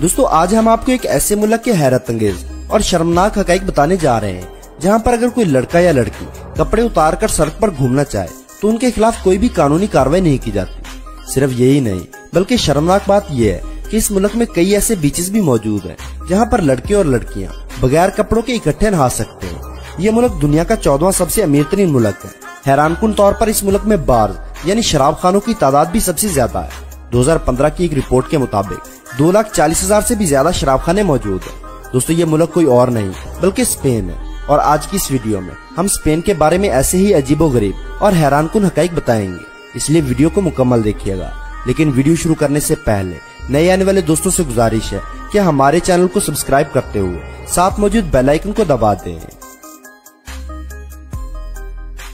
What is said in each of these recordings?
दोस्तों आज हम आपको एक ऐसे मुल्क के हैरत अंगेज और शर्मनाक हकाइक बताने जा रहे हैं जहां पर अगर कोई लड़का या लड़की कपड़े उतार कर सड़क पर घूमना चाहे तो उनके खिलाफ कोई भी कानूनी कार्रवाई नहीं की जाती। सिर्फ यही नहीं बल्कि शर्मनाक बात यह है कि इस मुल्क में कई ऐसे बीचेस भी मौजूद हैं जहां पर लड़के और लड़कियां बगैर कपड़ों के इकट्ठे नहा सकते हैं। ये मुल्क दुनिया का 14वां सबसे अमीर तरीन मुल्क है। हैरानकुन तौर पर इस मुल्क में बार यानी शराब खानों की तादाद भी सबसे ज्यादा है। 2015 की एक रिपोर्ट के मुताबिक 2,40,000 से भी ज्यादा शराब खाने मौजूद है। दोस्तों ये मुल्क कोई और नहीं बल्कि स्पेन है और आज की इस वीडियो में हम स्पेन के बारे में ऐसे ही अजीबोगरीब और हैरानकुन हकाइक बताएंगे, इसलिए वीडियो को मुकम्मल देखिएगा। लेकिन वीडियो शुरू करने से पहले नए आने वाले दोस्तों से गुजारिश है कि हमारे चैनल को सब्सक्राइब करते हुए साथ मौजूद बेल आइकन को दबा दें।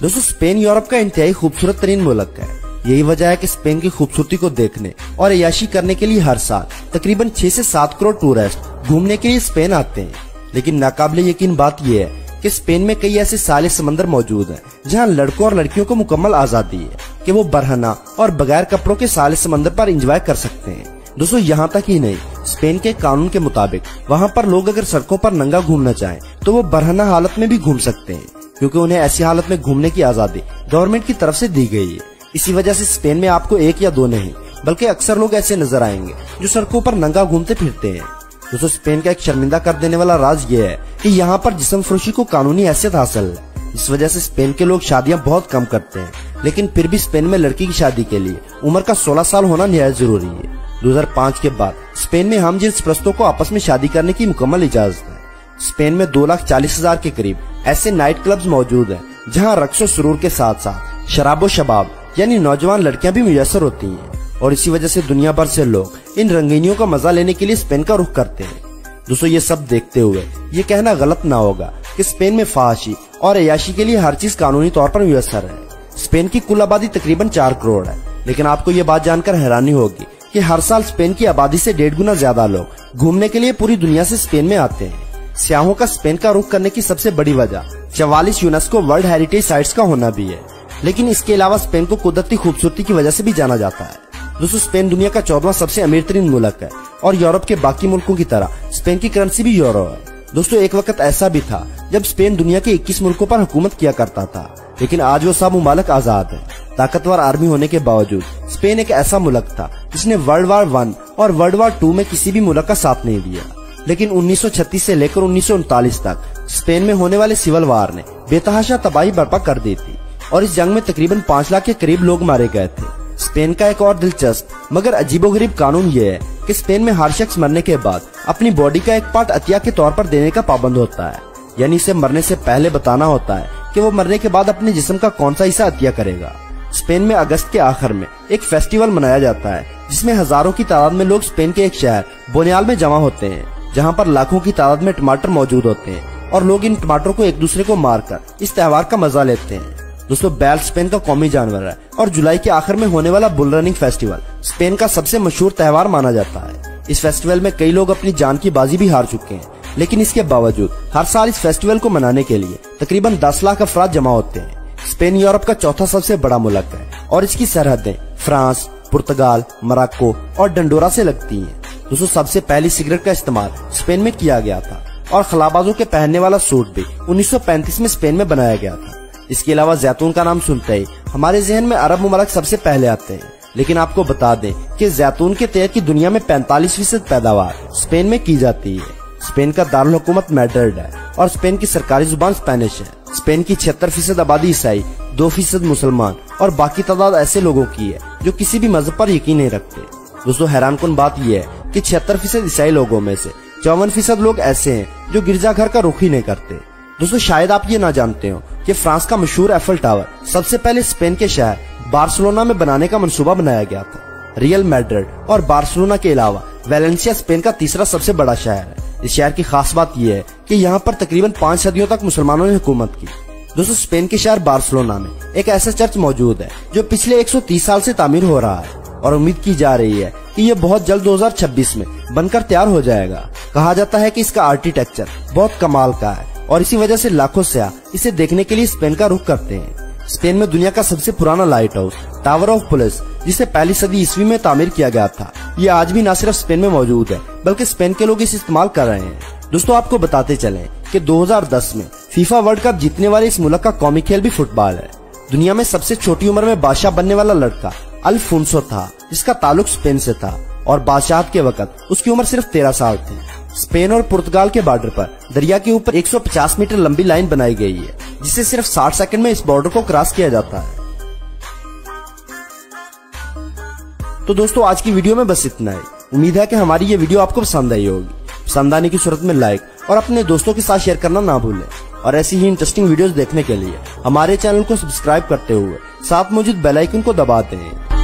दोस्तों स्पेन यूरोप का इंतहाई खूबसूरत तरीन मुल्क है। यही वजह है कि स्पेन की खूबसूरती को देखने और अय्याशी करने के लिए हर साल तकरीबन 6 से 7 करोड़ टूरिस्ट घूमने के लिए स्पेन आते हैं। लेकिन नाकाबिले यकीन बात यह है कि स्पेन में कई ऐसे साले समंदर मौजूद हैं जहां लड़कों और लड़कियों को मुकम्मल आजादी है कि वो बरहना और बगैर कपड़ों के साले समंदर पर एंजॉय कर सकते हैं। दोस्तों यहाँ तक ही नहीं, स्पेन के कानून के मुताबिक वहाँ पर लोग अगर सड़कों पर नंगा घूमना चाहें तो वो बरहना हालत में भी घूम सकते हैं, क्योंकि उन्हें ऐसी हालत में घूमने की आजादी गवर्नमेंट की तरफ से दी गई है। इसी वजह से स्पेन में आपको एक या दो नहीं बल्कि अक्सर लोग ऐसे नजर आएंगे जो सड़कों पर नंगा घूमते फिरते हैं। दोस्तों स्पेन का एक शर्मिंदा कर देने वाला राज ये है कि यहाँ पर जिस्म फरोशी को कानूनी हैसियत हासिल है। इस वजह से स्पेन के लोग शादियां बहुत कम करते हैं, लेकिन फिर भी स्पेन में लड़की की शादी के लिए उम्र का 16 साल होना निहायत जरूरी है। 2005 के बाद स्पेन में हम जिन्स प्रस्तों को आपस में शादी करने की मुकम्मल इजाजत है। स्पेन में 2,40,000 के करीब ऐसे नाइट क्लब्स मौजूद हैं जहां रक्स और सुरूर के साथ साथ शराबो शबाब यानी नौजवान लड़कियां भी मुयस्सर होती हैं, और इसी वजह से दुनिया भर से लोग इन रंगीनियों का मजा लेने के लिए स्पेन का रुख करते हैं। दोस्तों ये सब देखते हुए ये कहना गलत ना होगा कि स्पेन में फहाशी और अय्याशी के लिए हर चीज कानूनी तौर पर मुयस्सर है। स्पेन की कुल आबादी तकरीबन 4 करोड़ है, लेकिन आपको ये बात जानकर हैरानी होगी कि हर साल स्पेन की आबादी से 1.5 गुना ज्यादा लोग घूमने के लिए पूरी दुनिया से स्पेन में आते हैं। सियाहों का स्पेन का रुख करने की सबसे बड़ी वजह 44 यूनेस्को वर्ल्ड हेरिटेज साइट्स का होना भी है, लेकिन इसके अलावा स्पेन को कुदरती खूबसूरती की वजह से भी जाना जाता है। दोस्तों स्पेन दुनिया का 14वां सबसे अमीर तरीन मुल्क है और यूरोप के बाकी मुल्कों की तरह स्पेन की करेंसी भी यूरो है। दोस्तों एक वक्त ऐसा भी था जब स्पेन दुनिया के 21 मुल्कों पर हुकूमत किया करता था, लेकिन आज वो सब मुमालिक आजाद है। ताकतवर आर्मी होने के बावजूद स्पेन एक ऐसा मुल्क था जिसने वर्ल्ड वार 1 और वर्ल्ड वार 2 में किसी भी मुल्क का साथ नहीं दिया। लेकिन 1936 से लेकर 1939 तक स्पेन में होने वाले सिविल वार ने बेतहाशा तबाही बर्पा कर दी थी और इस जंग में तकरीबन 5 लाख के करीब लोग मारे गए थे। स्पेन का एक और दिलचस्प मगर अजीबोगरीब कानून ये है कि स्पेन में हर शख्स मरने के बाद अपनी बॉडी का एक पार्ट अतिया के तौर पर देने का पाबंद होता है, यानी इसे मरने से पहले बताना होता है कि वो मरने के बाद अपने जिस्म का कौन सा हिस्सा अतिया करेगा। स्पेन में अगस्त के आखिर में एक फेस्टिवल मनाया जाता है जिसमें हजारों की तादाद में लोग स्पेन के एक शहर बोनियाल में जमा होते हैं, जहाँ पर लाखों की तादाद में टमाटर मौजूद होते हैं और लोग इन टमाटरों को एक दूसरे को मारकर इस त्योहार का मजा लेते हैं। दोस्तों बैल स्पेन का कौमी जानवर है और जुलाई के आखिर में होने वाला बुल रनिंग फेस्टिवल स्पेन का सबसे मशहूर त्योहार माना जाता है। इस फेस्टिवल में कई लोग अपनी जान की बाजी भी हार चुके हैं, लेकिन इसके बावजूद हर साल इस फेस्टिवल को मनाने के लिए तकरीबन 10 लाख अफराद जमा होते हैं। स्पेन यूरोप का 4था सबसे बड़ा मुल्क है और इसकी सरहदें फ्रांस, पुर्तगाल, मोरक्को और डंडोरा से लगती हैं। दोस्तों सबसे पहली सिगरेट का इस्तेमाल स्पेन में किया गया था और खलाबाजों के पहनने वाला सूट भी 1935 में स्पेन में बनाया गया था। इसके अलावा जैतून का नाम सुनते ही हमारे जहन में अरब मुमालिक सबसे पहले आते हैं, लेकिन आपको बता दें कि जैतून के तेल की दुनिया में 45% पैदावार स्पेन में की जाती है। स्पेन का दारुल हुकूमत मैड्रिड है और स्पेन की सरकारी जुबान स्पेनिश है। स्पेन की 76% आबादी ईसाई, 2% मुसलमान और बाकी तादाद ऐसे लोगों की है जो किसी भी मजहब पर यकीन नहीं रखते। दोस्तों हैरानकुन बात यह है कि 76% ईसाई लोगों में से 54% लोग ऐसे हैं जो गिरजाघर का रुख ही नहीं करते। दोस्तों शायद आप ये ना जानते हो कि फ्रांस का मशहूर एफल टावर सबसे पहले स्पेन के शहर बार्सिलोना में बनाने का मंसूबा बनाया गया था। रियल मैड्रिड और बार्सिलोना के अलावा वेलेंसिया स्पेन का तीसरा सबसे बड़ा शहर है। इस शहर की खास बात यह है कि यहाँ पर तकरीबन 5 सदियों तक मुसलमानों ने हुकूमत की। दोस्तों स्पेन के शहर बार्सिलोना में एक ऐसा चर्च मौजूद है जो पिछले 130 साल से तामीर हो रहा है और उम्मीद की जा रही है कि ये बहुत जल्द 2026 में बनकर तैयार हो जाएगा। कहा जाता है कि इसका आर्किटेक्चर बहुत कमाल का है और इसी वजह से लाखों सयाह इसे देखने के लिए स्पेन का रुख करते हैं। स्पेन में दुनिया का सबसे पुराना light house tower of police, जिसे पहली सदी ईस्वी में तामीर किया गया था, ये आज भी न सिर्फ स्पेन में मौजूद है बल्कि स्पेन के लोग इसे इस्तेमाल कर रहे हैं। दोस्तों आपको बताते चलें कि 2010 में फीफा वर्ल्ड कप जीतने वाले इस मुल्क का कौमी खेल भी फुटबॉल है। दुनिया में सबसे छोटी उम्र में बादशाह बनने वाला लड़का अल्फोंसो था, जिसका ताल्लुक स्पेन से था और बादशाहत के वक्त उसकी उम्र सिर्फ 13 साल थी। स्पेन और पुर्तगाल के बॉर्डर पर दरिया के ऊपर 150 मीटर लंबी लाइन बनाई गई है, जिससे सिर्फ 60 सेकंड में इस बॉर्डर को क्रॉस किया जाता है। तो दोस्तों आज की वीडियो में बस इतना ही। उम्मीद है कि हमारी ये वीडियो आपको पसंद आई होगी। पसंद आने की सूरत में लाइक और अपने दोस्तों के साथ शेयर करना ना भूलें। और ऐसी ही इंटरेस्टिंग वीडियोस देखने के लिए हमारे चैनल को सब्सक्राइब करते हुए साथ मौजूद बेल आइकन को दबा दें।